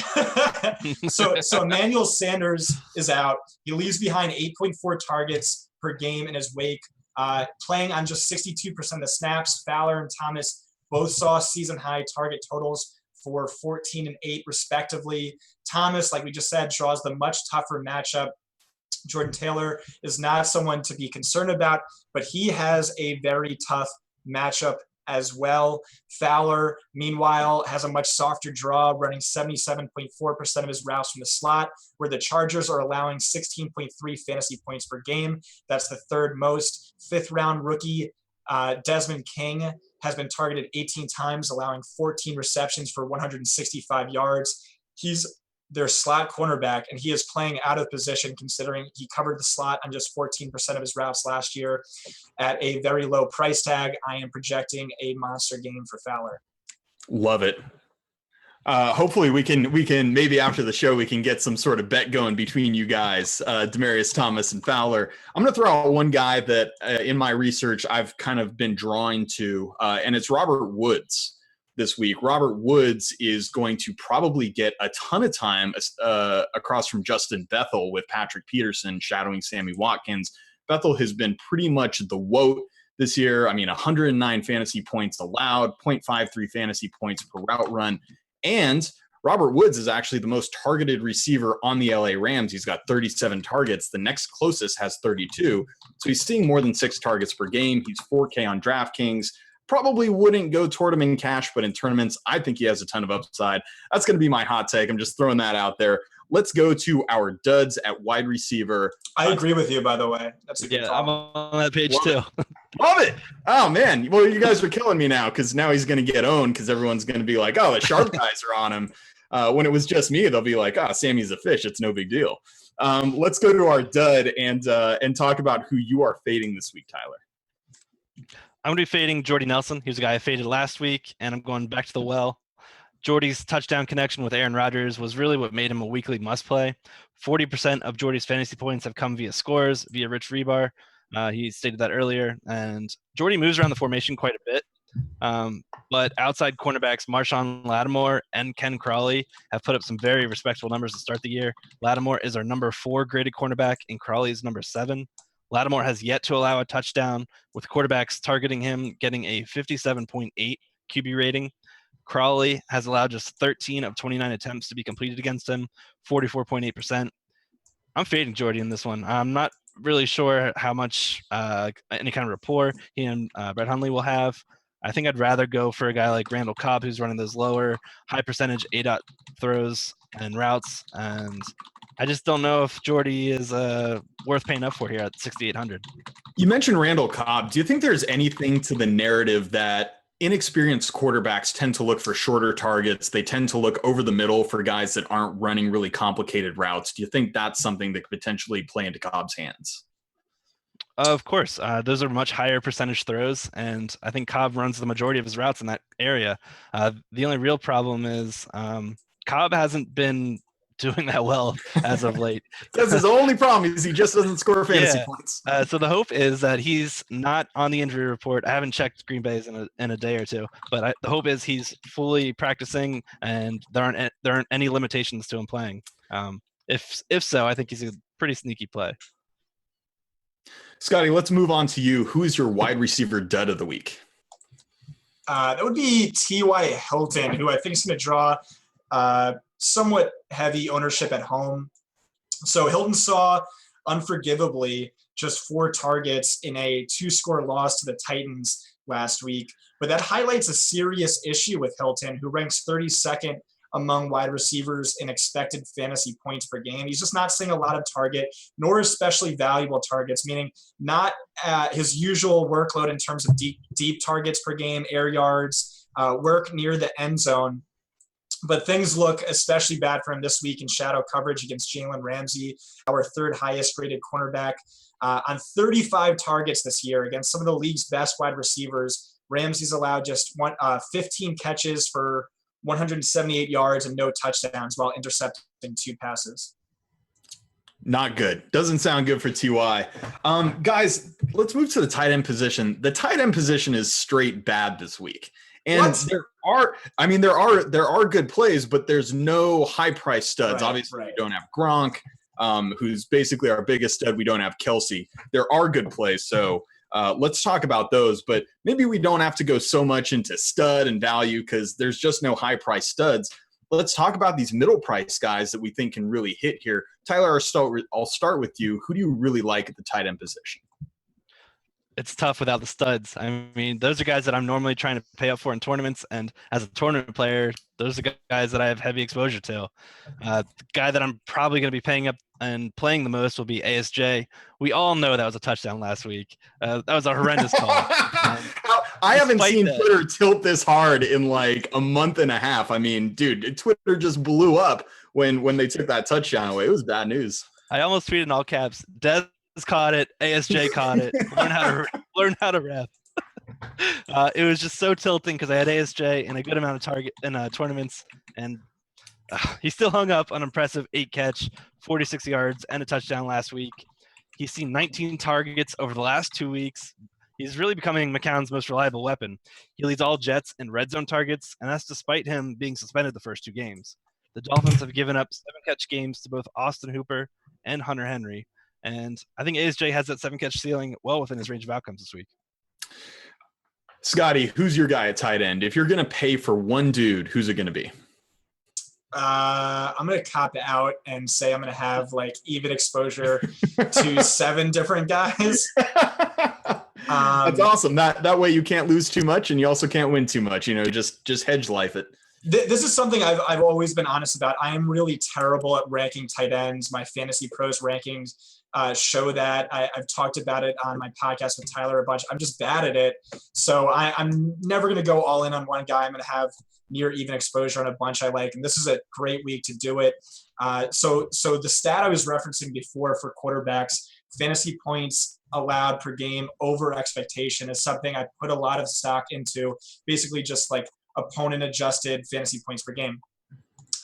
So Emmanuel Sanders is out. He leaves behind 8.4 targets per game in his wake, playing on just 62% of the snaps. Fowler and Thomas both saw season-high target totals for 14 and 8 respectively. Thomas, like we just said, draws the much tougher matchup. Jordan Taylor is not someone to be concerned about, but he has a very tough matchup as well. Fowler, meanwhile, has a much softer draw, running 77.4% of his routes from the slot, where the Chargers are allowing 16.3 fantasy points per game. That's the 3rd most. 5th-round rookie Desmond King has been targeted 18 times, allowing 14 receptions for 165 yards. He's their slot cornerback, and he is playing out of position considering he covered the slot on just 14% of his routes last year at a very low price tag. I am projecting a monster game for Fowler. Love it. Hopefully we can maybe after the show we can get some sort of bet going between you guys, Demaryius Thomas and Fowler. I'm going to throw out one guy that in my research I've kind of been drawn to, and it's Robert Woods this week. Robert Woods is going to probably get a ton of time across from Justin Bethel with Patrick Peterson shadowing Sammy Watkins. Bethel has been pretty much the woat this year. I mean, 109 fantasy points allowed, 0.53 fantasy points per route run. And Robert Woods is actually the most targeted receiver on the LA Rams. He's got 37 targets. The next closest has 32. So he's seeing more than 6 targets per game. He's 4K on DraftKings. Probably wouldn't go toward him in cash, but in tournaments, I think he has a ton of upside. That's going to be my hot take. I'm just throwing that out there. Let's go to our duds at wide receiver. I agree with you, by the way. That's a good call. I'm on that page Love too. Love it. Oh, man. Well, you guys are killing me now because now he's going to get owned because everyone's going to be like, oh, the sharp guys are on him. When it was just me, they'll be like, oh, Sammy's a fish. It's no big deal. Let's go to our dud and talk about who you are fading this week, Tyler. I'm going to be fading Jordy Nelson. He was a guy I faded last week, and I'm going back to the well. Jordy's touchdown connection with Aaron Rodgers was really what made him a weekly must-play. 40% of Jordy's fantasy points have come via scores, via Rich Rebar. He stated that earlier. And Jordy moves around the formation quite a bit. But outside cornerbacks Marshawn Lattimore and Ken Crawley have put up some very respectable numbers to start the year. Lattimore is our number 4 graded cornerback, and Crawley is number 7. Lattimore has yet to allow a touchdown, with quarterbacks targeting him getting a 57.8 QB rating. Crawley has allowed just 13 of 29 attempts to be completed against him, 44.8%. I'm fading Jordy in this one. I'm not really sure how much any kind of rapport he and Brett Hundley will have. I think I'd rather go for a guy like Randall Cobb, who's running those lower, high percentage A-dot throws and routes. And I just don't know if Jordy is worth paying up for here at 6,800. You mentioned Randall Cobb. Do you think there's anything to the narrative that inexperienced quarterbacks tend to look for shorter targets? They tend to look over the middle for guys that aren't running really complicated routes. Do you think that's something that could potentially play into Cobb's hands? Of course. Those are much higher percentage throws, and I think Cobb runs the majority of his routes in that area. The only real problem is Cobb hasn't been doing that well as of late. That's his only problem is he just doesn't score fantasy points. So the hope is that he's not on the injury report. I haven't checked Green Bay's in a day or two, but the hope is he's fully practicing and there aren't any limitations to him playing. If so, I think he's a pretty sneaky play. Scotty, let's move on to you. Who is your wide receiver dud of the week? That would be T.Y. Hilton, who I think is going to draw somewhat heavy ownership at home. So Hilton saw, unforgivably, just 4 targets in a 2-score loss to the Titans last week. But that highlights a serious issue with Hilton, who ranks 32nd among wide receivers in expected fantasy points per game. He's just not seeing a lot of target, nor especially valuable targets, meaning not his usual workload in terms of deep targets per game, air yards, work near the end zone. But things look especially bad for him this week in shadow coverage against Jalen Ramsey, our 3rd highest graded cornerback. On 35 targets this year against some of the league's best wide receivers, Ramsey's allowed just 15 catches for 178 yards and no touchdowns while intercepting 2 passes. Not good. Doesn't sound good for T.Y. Guys, let's move to the tight end position. The tight end position is straight bad this week. And there are good plays, but there's no high price studs. Obviously, we don't have Gronk, who's basically our biggest stud. We don't have Kelsey. There are good plays. So let's talk about those, but maybe we don't have to go so much into stud and value because there's just no high price studs. Let's talk about these middle price guys that we think can really hit here. Tyler, I'll start with you. Who do you really like at the tight end position? It's tough without the studs. I mean, those are guys that I'm normally trying to pay up for in tournaments. And as a tournament player, those are guys that I have heavy exposure to. The guy that I'm probably going to be paying up and playing the most will be ASJ. We all know that was a touchdown last week. That was a horrendous call. How I haven't Despite seen that. Twitter tilt this hard in like a month and a half. I mean, dude, Twitter just blew up when they took that touchdown away. It was bad news. I almost tweeted in all caps. Dez caught it. ASJ caught it. Learn how to ref. It was just so tilting because I had ASJ in a good amount of target in tournaments, and he still hung up an impressive 8-catch, 46 yards, and a touchdown last week. He's seen 19 targets over the last 2 weeks. He's really becoming McCown's most reliable weapon. He leads all Jets in red zone targets, and that's despite him being suspended the first 2 games. The Dolphins have given up 7-catch games to both Austin Hooper and Hunter Henry, and I think ASJ has that 7-catch ceiling well within his range of outcomes this week. Scotty, who's your guy at tight end? If you're going to pay for one dude, who's it going to be? I'm going to cop out and say I'm going to have like even exposure to 7 different guys. That's awesome. That way you can't lose too much and you also can't win too much. Just hedge life it. This is something I've always been honest about. I am really terrible at ranking tight ends. My Fantasy Pros rankings show that. I've talked about it on my podcast with Tyler a bunch. I'm just bad at it. So I'm never going to go all in on one guy. I'm going to have near even exposure on a bunch I like. And this is a great week to do it. So the stat I was referencing before for quarterbacks, fantasy points allowed per game over expectation, is something I put a lot of stock into, basically just like opponent adjusted fantasy points per game.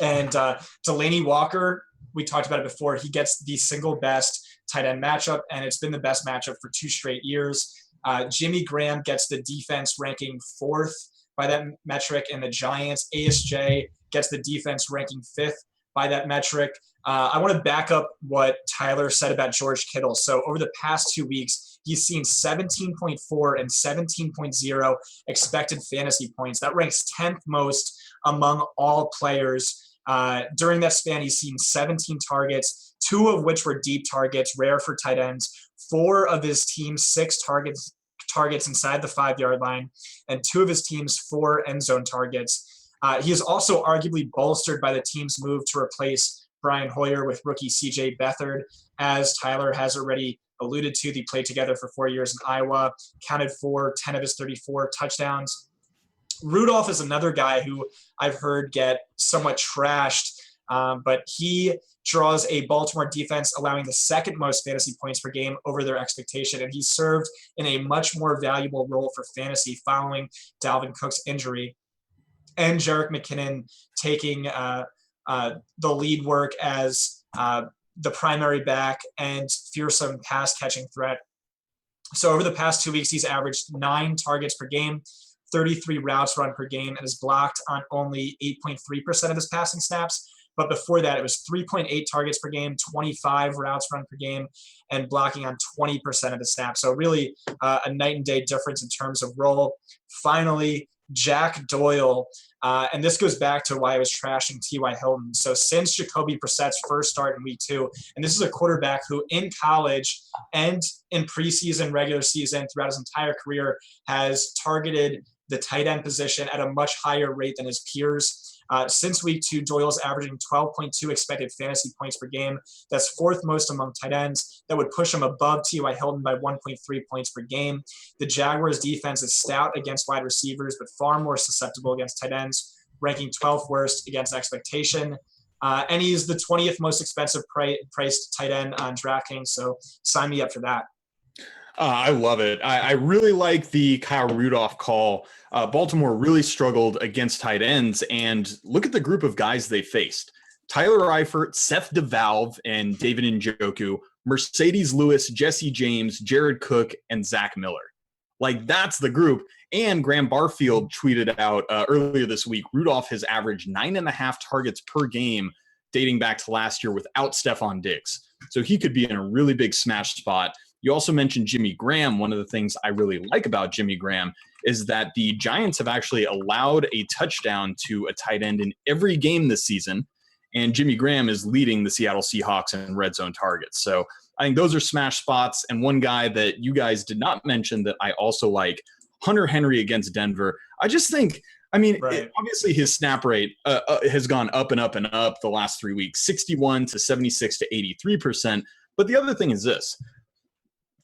And Delaney Walker, we talked about it before, he gets the single best tight end matchup, and it's been the best matchup for 2 straight years. Jimmy Graham gets the defense ranking 4th by that metric in the Giants. ASJ gets the defense ranking 5th by that metric. I want to back up what Tyler said about George Kittle. So over the past 2 weeks, he's seen 17.4 and 17.0 expected fantasy points. That ranks 10th most among all players. During that span, he's seen 17 targets, 2 of which were deep targets, rare for tight ends. 4 of his team's 6 targets inside the 5-yard line, and 2 of his team's 4 end zone targets. He is also arguably bolstered by the team's move to replace Brian Hoyer with rookie CJ Beathard. As Tyler has already alluded to, they played together for 4 years in Iowa, counted for 10 of his 34 touchdowns. Rudolph is another guy who I've heard get somewhat trashed, but he draws a Baltimore defense allowing the 2nd most fantasy points per game over their expectation, and he served in a much more valuable role for fantasy following Dalvin Cook's injury. And Jerick McKinnon taking the lead work as the primary back and fearsome pass-catching threat. So over the past 2 weeks, he's averaged 9 targets per game, 33 routes run per game, and is blocked on only 8.3% of his passing snaps. But before that, it was 3.8 targets per game, 25 routes run per game, and blocking on 20% of the snaps. So really a night and day difference in terms of role. Finally, Jack Doyle. And this goes back to why I was trashing T.Y. Hilton. So since Jacoby Brissett's first start in week 2, and this is a quarterback who in college and in preseason, regular season, throughout his entire career, has targeted the tight end position at a much higher rate than his peers. Since week 2, Doyle's averaging 12.2 expected fantasy points per game. That's 4th most among tight ends. That would push him above T.Y. Hilton by 1.3 points per game. The Jaguars' defense is stout against wide receivers, but far more susceptible against tight ends, ranking 12th worst against expectation. And he's the 20th most expensive priced tight end on DraftKings, so sign me up for that. I love it. I really like the Kyle Rudolph call. Baltimore really struggled against tight ends, and look at the group of guys they faced. Tyler Eifert, Seth DeValve, and David Njoku, Mercedes Lewis, Jesse James, Jared Cook, and Zach Miller. Like, that's the group. And Graham Barfield tweeted out earlier this week, Rudolph has averaged 9.5 targets per game dating back to last year without Stephon Diggs. So he could be in a really big smash spot. You also mentioned Jimmy Graham. One of the things I really like about Jimmy Graham is that the Giants have actually allowed a touchdown to a tight end in every game this season, and Jimmy Graham is leading the Seattle Seahawks in red zone targets. So I think those are smash spots. And one guy that you guys did not mention that I also like, Hunter Henry against Denver. I just think, obviously his snap rate has gone up and up and up the last 3 weeks, 61 to 76 to 83%. But the other thing is this.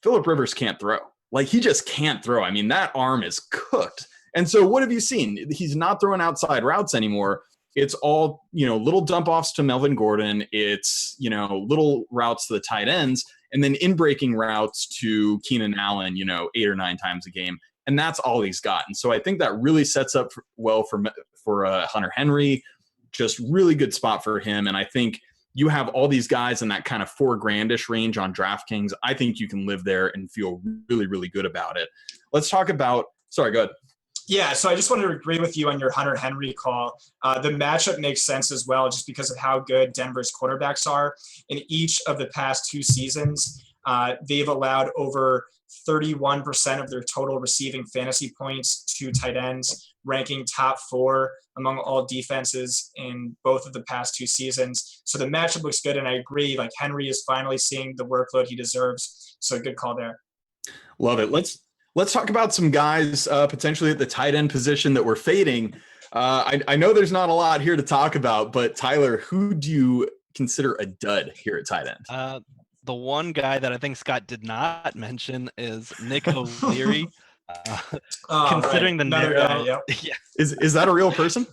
Phillip Rivers can't throw. like he just can't throw. I mean, that arm is cooked. And so what have you seen? He's not throwing outside routes anymore. It's all, little dump offs to Melvin Gordon. It's, little routes to the tight ends, and then in breaking routes to Keenan Allen, 8 or 9 times a game. And that's all he's got. And so I think that really sets up well for Hunter Henry. Just really good spot for him. And I think you have all these guys in that kind of $4,000-ish range on DraftKings. I think you can live there and feel really, really good about it. Let's talk about, sorry, go ahead. Yeah, so I just wanted to agree with you on your Hunter Henry call. The matchup makes sense as well, just because of how good Denver's quarterbacks are. In each of the past 2 seasons, they've allowed over 31% of their total receiving fantasy points to tight ends, ranking top 4 among all defenses in both of the past 2 seasons. So the matchup looks good, and I agree. Like, Henry is finally seeing the workload he deserves. So good call there. Love it. Let's talk about some guys potentially at the tight end position that we're fading. I know there's not a lot here to talk about, but Tyler, who do you consider a dud here at tight end? The one guy that I think Scott did not mention is Nick O'Leary. Considering the narrow, guy, yep. Yeah, is that a real person?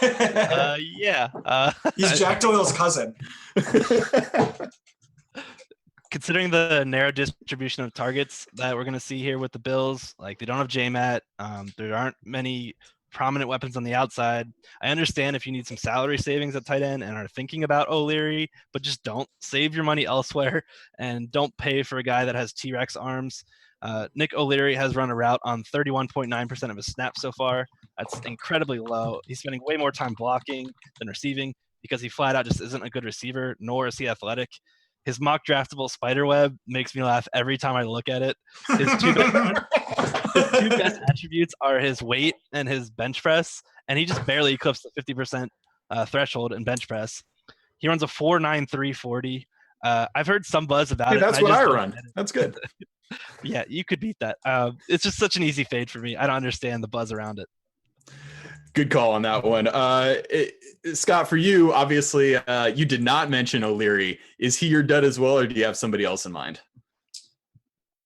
Yeah, he's Jack Doyle's cousin. Considering the narrow distribution of targets that we're going to see here with the Bills, like they don't have J-Matt, there aren't many prominent weapons on the outside. I understand if you need some salary savings at tight end and are thinking about O'Leary, but just don't save your money elsewhere and don't pay for a guy that has T-Rex arms. Nick O'Leary has run a route on 31.9% of his snaps so far. That's incredibly low. He's spending way more time blocking than receiving because he flat out just isn't a good receiver, nor is he athletic. His mock draftable spider web makes me laugh every time I look at it. His two best attributes are his weight and his bench press, and he just barely eclipsed the 50% threshold in bench press. He runs a 4.93 40. I've heard some buzz about it. That's what I run. That's good. Yeah, you could beat that. It's just such an easy fade for me. I don't understand the buzz around it. Good call on that one. Scott, for you, obviously, you did not mention O'Leary. Is he your dud as well, or do you have somebody else in mind?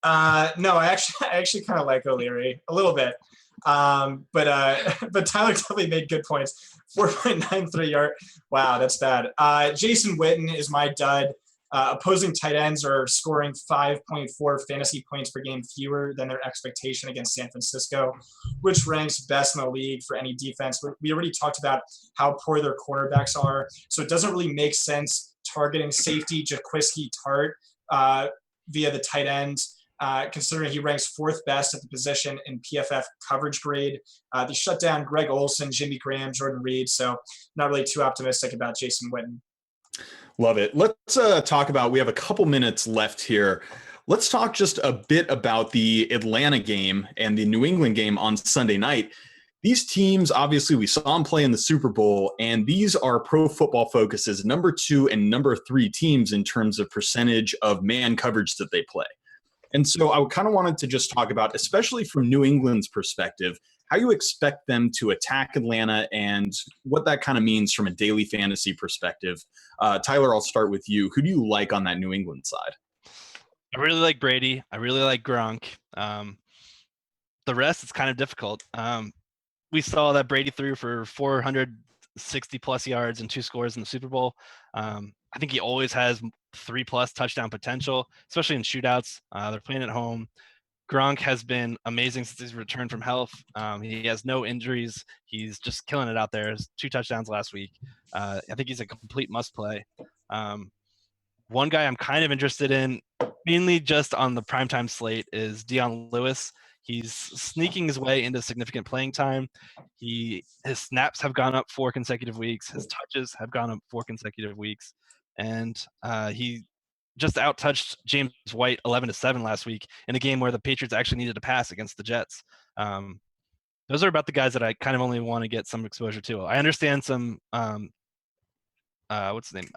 No, I actually kind of like O'Leary a little bit. But Tyler definitely made good points. 4.93 yard. Wow, that's bad. Jason Witten is my dud. Opposing tight ends are scoring 5.4 fantasy points per game fewer than their expectation against San Francisco, which ranks best in the league for any defense. We already talked about how poor their cornerbacks are, so it doesn't really make sense targeting safety Jaquiski Tart via the tight end, considering he ranks 4th best at the position in PFF coverage grade. They shut down Greg Olsen, Jimmy Graham, Jordan Reed, so not really too optimistic about Jason Witten. Love it. Let's talk about, we have a couple minutes left here. Let's talk just a bit about the Atlanta game and the New England game on Sunday night. These teams, obviously, we saw them play in the Super Bowl, and these are Pro Football Focus's number 2 and number 3 teams in terms of percentage of man coverage that they play. And so I kind of wanted to just talk about, especially from New England's perspective, how you expect them to attack Atlanta and what that kind of means from a daily fantasy perspective. Tyler, I'll start with you. Who do you like on that New England side? I really like Brady. I really like Gronk. The rest is kind of difficult. We saw that Brady threw for 460 plus yards and 2 scores in the Super Bowl. I think he always has 3+ touchdown potential, especially in shootouts. They're playing at home. Gronk has been amazing since he's returned from health. He has no injuries. He's just killing it out there. 2 touchdowns last week. I think he's a complete must-play. One guy I'm kind of interested in, mainly just on the primetime slate, is Dion Lewis. He's sneaking his way into significant playing time. His snaps have gone up 4 consecutive weeks. His touches have gone up 4 consecutive weeks. And he just outtouched James White 11-7 last week in a game where the Patriots actually needed to pass against the Jets. Those are about the guys that I kind of only want to get some exposure to. I understand some, what's his name?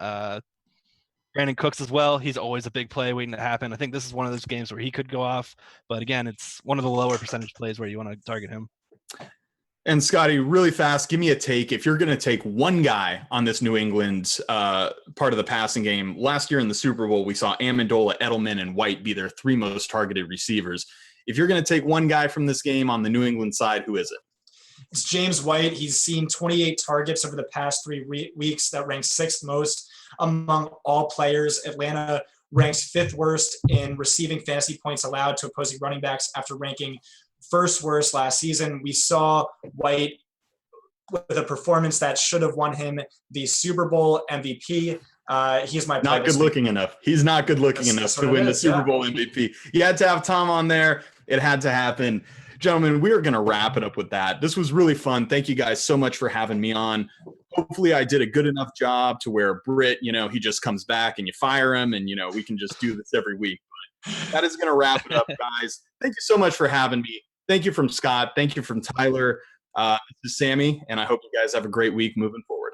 Brandon Cooks as well. He's always a big play waiting to happen. I think this is one of those games where he could go off, but again, it's one of the lower percentage plays where you want to target him. And Scotty, really fast, give me a take. If you're going to take one guy on this New England part of the passing game, last year in the Super Bowl, we saw Amendola, Edelman, and White be their 3 most targeted receivers. if you're going to take one guy from this game on the New England side, who is it? It's James White. He's seen 28 targets over the past 3 weeks. That ranks 6th most among all players. Atlanta ranks 5th worst in receiving fantasy points allowed to opposing running backs after ranking 1st worst last season. We saw White with a performance that should have won him the Super Bowl MVP. He's my not good looking enough. He's not good looking enough to win the Super Bowl MVP. You had to have Tom on there. It had to happen. Gentlemen, we're going to wrap it up with that. This was really fun. Thank you guys so much for having me on. Hopefully I did a good enough job to where Britt, he just comes back and you fire him and, we can just do this every week. But that is going to wrap it up, guys. Thank you so much for having me. Thank you from Scott. Thank you from Tyler. This is Sammy, and I hope you guys have a great week moving forward.